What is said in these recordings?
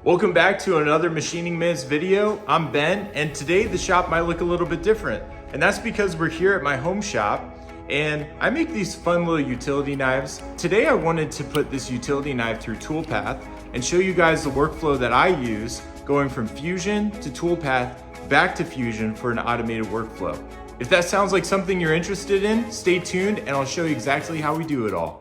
Welcome back to another Machining Minutes video. I'm Ben, and today the shop might look a little bit different. And that's because we're here at my home shop, and I make these fun little utility knives. Today I wanted to put this utility knife through Toolpath and show you guys the workflow that I use going from Fusion to Toolpath back to Fusion for an automated workflow. If that sounds like something you're interested in, stay tuned and I'll show you exactly how we do it all.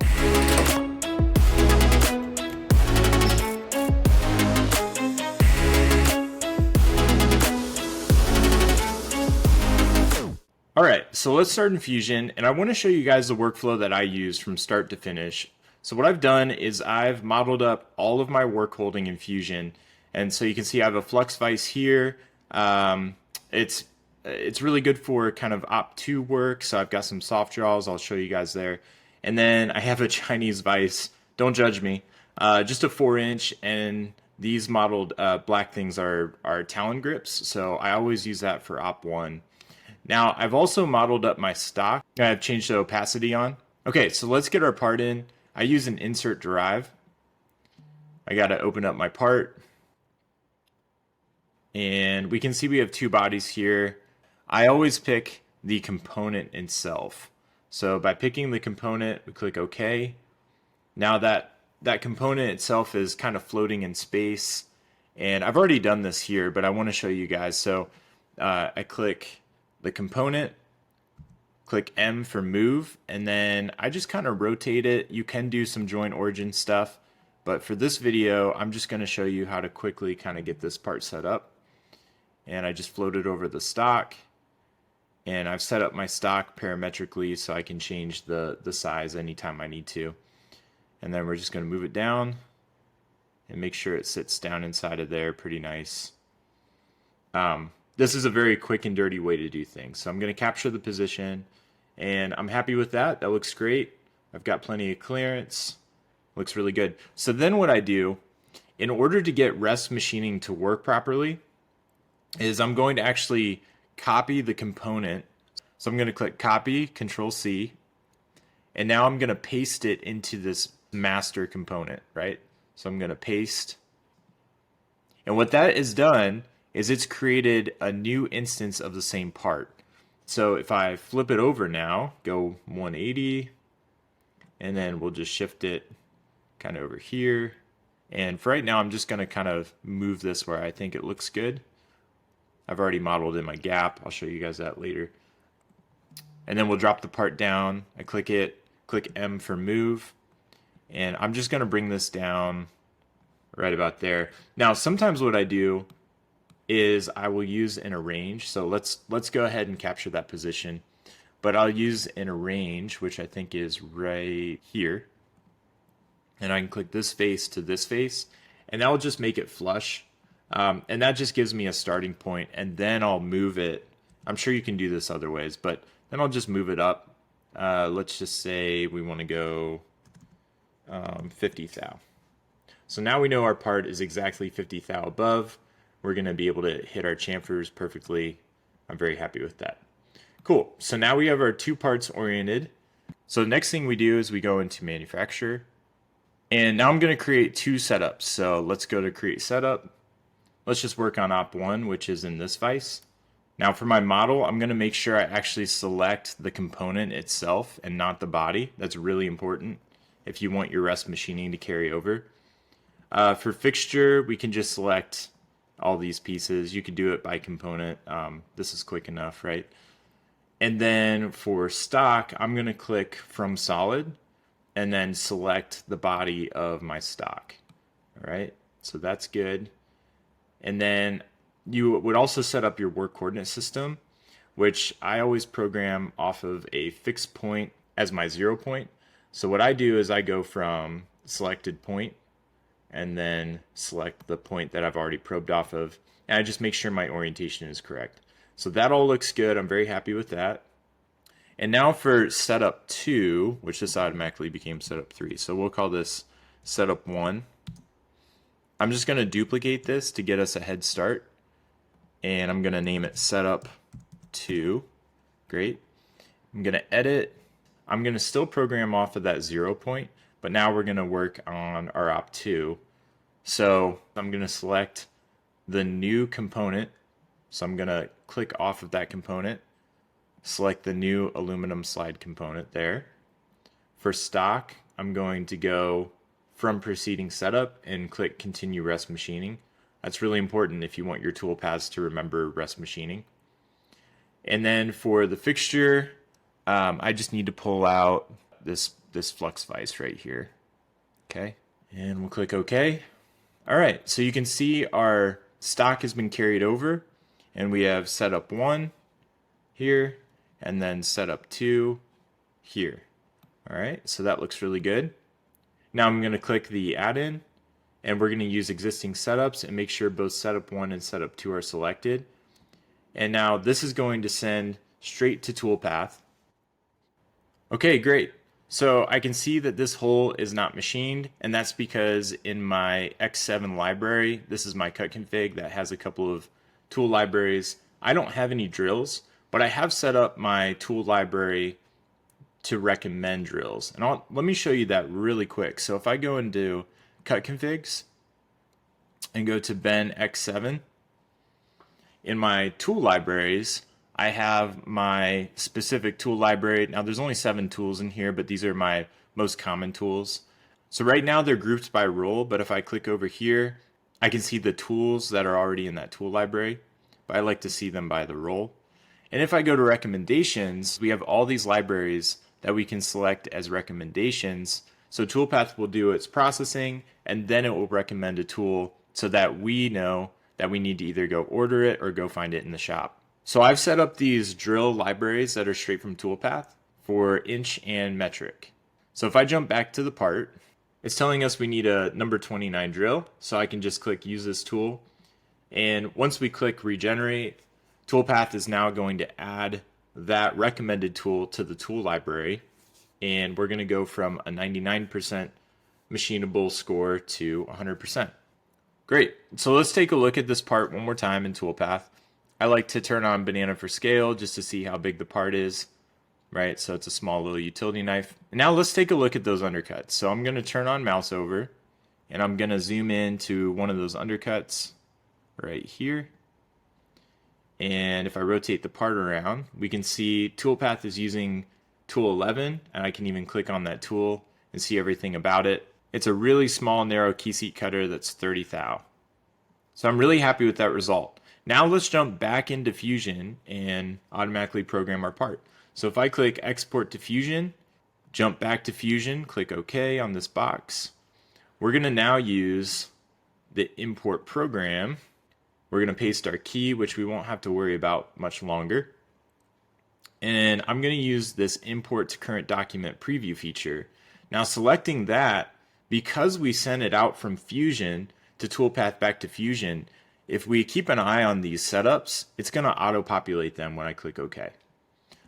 All right, so let's start in Fusion, and I want to show you guys the workflow that I use from start to finish. So what I've done is I've modeled up all of my work holding in Fusion, and so you can see I have a flux vise here. It's really good for kind of op 2 work, so I've got some soft draws. I'll show you guys there. And then I have a Chinese vise. Don't judge me. Just a 4-inch, and these modeled black things are Talon grips, so I always use that for op 1. Now, I've also modeled up my stock. I've changed the opacity on. Okay, so let's get our part in. I use an insert drive. I got to open up my part. And we can see we have two bodies here. I always pick the component itself. So by picking the component, we click OK. Now that component itself is kind of floating in space. And I've already done this here, but I want to show you guys. So I click the component, click M for move, and then I just kind of rotate it. You can do some joint origin stuff, but for this video, I'm just going to show you how to quickly kind of get this part set up. And I just floated over the stock, and I've set up my stock parametrically so I can change the size anytime I need to. And then we're just going to move it down and make sure it sits down inside of there pretty nice. This is a very quick and dirty way to do things. So I'm going to capture the position, and I'm happy with that. That looks great. I've got plenty of clearance. Looks really good. So then what I do, in order to get rest machining to work properly, is I'm going to actually copy the component. So I'm going to click copy, Control C, and now I'm going to paste it into this master component, right? So I'm going to paste. And what that is done is it's created a new instance of the same part. So if I flip it over now, go 180, and then we'll just shift it kind of over here. And for right now, I'm just gonna kind of move this where I think it looks good. I've already modeled in my gap. I'll show you guys that later. And then we'll drop the part down. I click it, click M for move. And I'm just gonna bring this down right about there. Now, sometimes what I do is I will use an arrange. So let's go ahead and capture that position. But I'll use an arrange, which I think is right here. And I can click this face to this face, and that will just make it flush. And that just gives me a starting point, and then I'll move it. I'm sure you can do this other ways, but then I'll just move it up. Let's just say we want to go 50 thou. So now we know our part is exactly 50 thou above. We're going to be able to hit our chamfers perfectly. I'm very happy with that. Cool. So now we have our two parts oriented. So the next thing we do is we go into manufacture. And now I'm going to create two setups. So let's go to create setup. Let's just work on op 1, which is in this vise. Now for my model, I'm going to make sure I actually select the component itself and not the body. That's really important if you want your rest machining to carry over. For fixture, we can just select all these pieces. You could do it by component. This is quick enough, right? And then for stock, I'm going to click from solid and then select the body of my stock. All right, so that's good. And then you would also set up your work coordinate system, which I always program off of a fixed point as my 0 point. So what I do is I go from selected point and then select the point that I've already probed off of, and I just make sure my orientation is correct. So that all looks good. I'm very happy with that. And now for setup 2, which this automatically became setup 3. So we'll call this setup 1. I'm just going to duplicate this to get us a head start, and I'm going to name it setup 2. Great. I'm going to edit. I'm going to still program off of that 0 point, but now we're going to work on our op 2. So I'm going to select the new component. So I'm going to click off of that component, select the new aluminum slide component there. For stock, I'm going to go from preceding setup and click continue rest machining. That's really important if you want your tool paths to remember rest machining. And then for the fixture, I just need to pull out this flux vise right here. Okay, and we'll click OK. All right, so you can see our stock has been carried over, and we have setup 1 here, and then setup 2 here. All right, so that looks really good. Now I'm going to click the add-in, and we're going to use existing setups and make sure both setup 1 and setup 2 are selected. And now this is going to send straight to Toolpath. Okay, great. So I can see that this hole is not machined, and that's because in my X7 library, this is my cut config that has a couple of tool libraries. I don't have any drills, but I have set up my tool library to recommend drills. And let me show you that really quick. So if I go into cut configs and go to Ben X7, in my tool libraries, I have my specific tool library. Now there's only 7 tools in here, but these are my most common tools. So right now they're grouped by role, but if I click over here, I can see the tools that are already in that tool library, but I like to see them by the role. And if I go to recommendations, we have all these libraries that we can select as recommendations. So Toolpath will do its processing, and then it will recommend a tool so that we know that we need to either go order it or go find it in the shop. So I've set up these drill libraries that are straight from Toolpath for inch and metric. So if I jump back to the part, it's telling us we need a number 29 drill. So I can just click use this tool. And once we click regenerate, Toolpath is now going to add that recommended tool to the tool library. And we're going to go from a 99% machinable score to 100%. Great. So let's take a look at this part one more time in Toolpath. I like to turn on banana for scale just to see how big the part is, right? So it's a small little utility knife. Now let's take a look at those undercuts. So I'm going to turn on mouse over, and I'm going to zoom in to one of those undercuts right here. And if I rotate the part around, we can see Toolpath is using tool 11, and I can even click on that tool and see everything about it. It's a really small, narrow key seat cutter that's 30 thou. So I'm really happy with that result. Now let's jump back into Fusion and automatically program our part. So if I click Export to Fusion, jump back to Fusion, click OK on this box, we're going to now use the import program. We're going to paste our key, which we won't have to worry about much longer. And I'm going to use this import to current document preview feature. Now selecting that, because we sent it out from Fusion to Toolpath back to Fusion, if we keep an eye on these setups, it's going to auto-populate them when I click OK.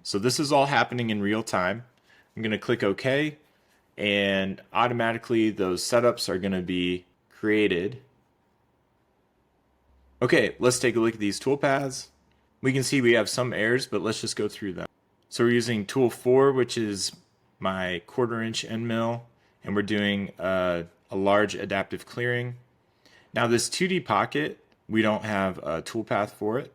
So this is all happening in real time. I'm going to click OK, and automatically those setups are going to be created. Okay, let's take a look at these toolpaths. We can see we have some errors, but let's just go through them. So we're using tool 4, which is my 1/4 inch end mill, and we're doing a large adaptive clearing. Now this 2D pocket, we don't have a toolpath for it.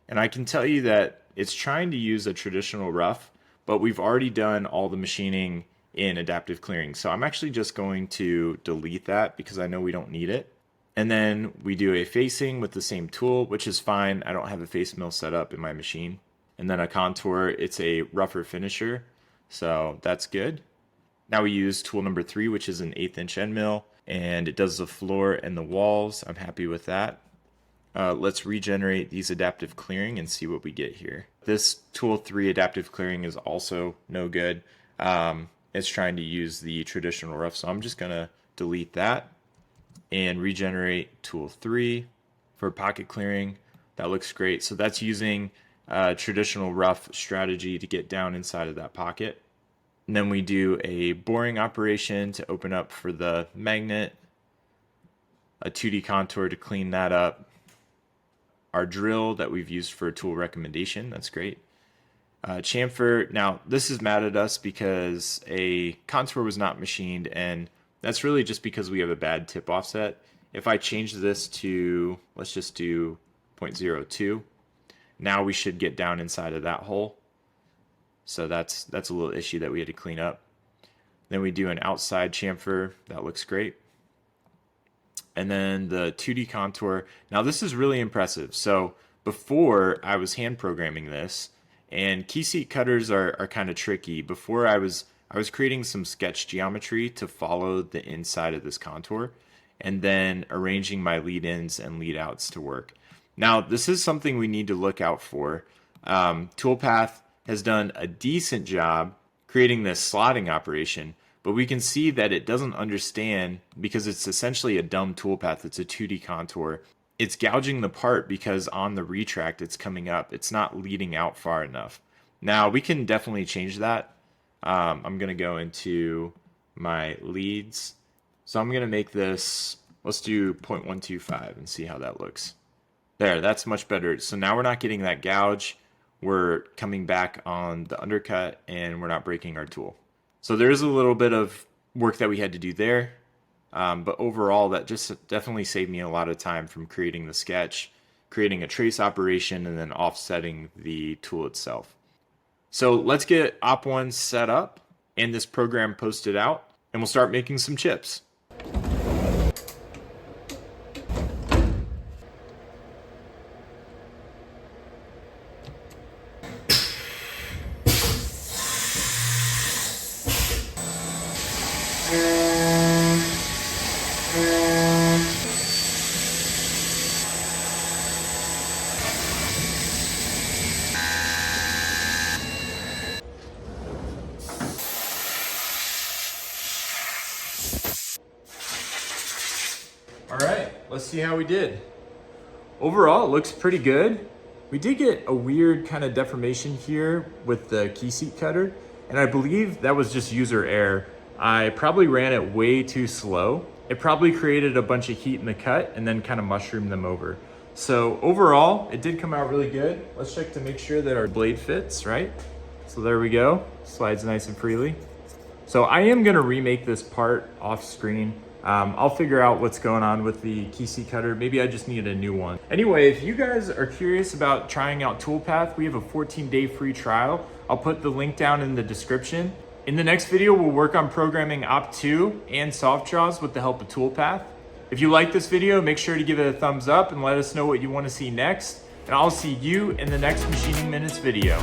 And I can tell you that it's trying to use a traditional rough, but we've already done all the machining in adaptive clearing. So I'm actually just going to delete that because I know we don't need it. And then we do a facing with the same tool, which is fine. I don't have a face mill set up in my machine. And then a contour, it's a rougher finisher. So that's good. Now we use tool number 3, which is an 1/8 inch end mill, and it does the floor and the walls. I'm happy with that. Let's regenerate these adaptive clearing and see what we get here. This tool 3 adaptive clearing is also no good. It's trying to use the traditional rough, so I'm just going to delete that and regenerate tool 3 for pocket clearing. That looks great. So that's using traditional rough strategy to get down inside of that pocket. And then we do a boring operation to open up for the magnet, a 2D contour to clean that up, our drill that we've used for tool recommendation, that's great. Chamfer, now this is mad at us because a contour was not machined, and that's really just because we have a bad tip offset. If I change this to, let's just do 0.02, now we should get down inside of that hole. So that's a little issue that we had to clean up. Then we do an outside chamfer. That looks great. And then the 2D contour. Now this is really impressive. So before I was hand programming this, and key seat cutters are kind of tricky. Before I was creating some sketch geometry to follow the inside of this contour, and then arranging my lead ins and lead outs to work. Now this is something we need to look out for. Toolpath has done a decent job creating this slotting operation, but we can see that it doesn't understand, because it's essentially a dumb toolpath. It's a 2D contour. It's gouging the part because on the retract it's coming up. It's not leading out far enough. Now we can definitely change that. I'm going to go into my leads. So I'm going to make this, let's do 0.125 and see how that looks. There, that's much better. So now we're not getting that gouge. We're coming back on the undercut and we're not breaking our tool. So there's a little bit of work that we had to do there. But overall, that just definitely saved me a lot of time from creating the sketch, creating a trace operation, and then offsetting the tool itself. So let's get Op1 set up and this program posted out, and we'll start making some chips. All right, let's see how we did. Overall, it looks pretty good. We did get a weird kind of deformation here with the key seat cutter, and I believe that was just user error. I probably ran it way too slow. It probably created a bunch of heat in the cut and then kind of mushroomed them over. So overall, it did come out really good. Let's check to make sure that our blade fits, right? So there we go, slides nice and freely. So I am gonna remake this part off screen. I'll figure out what's going on with the key seat cutter. Maybe I just need a new one. Anyway, if you guys are curious about trying out Toolpath, we have a 14-day free trial. I'll put the link down in the description. In the next video, we'll work on programming Op2 and SoftJaws with the help of Toolpath. If you like this video, make sure to give it a thumbs up and let us know what you want to see next. And I'll see you in the next Machining Minutes video.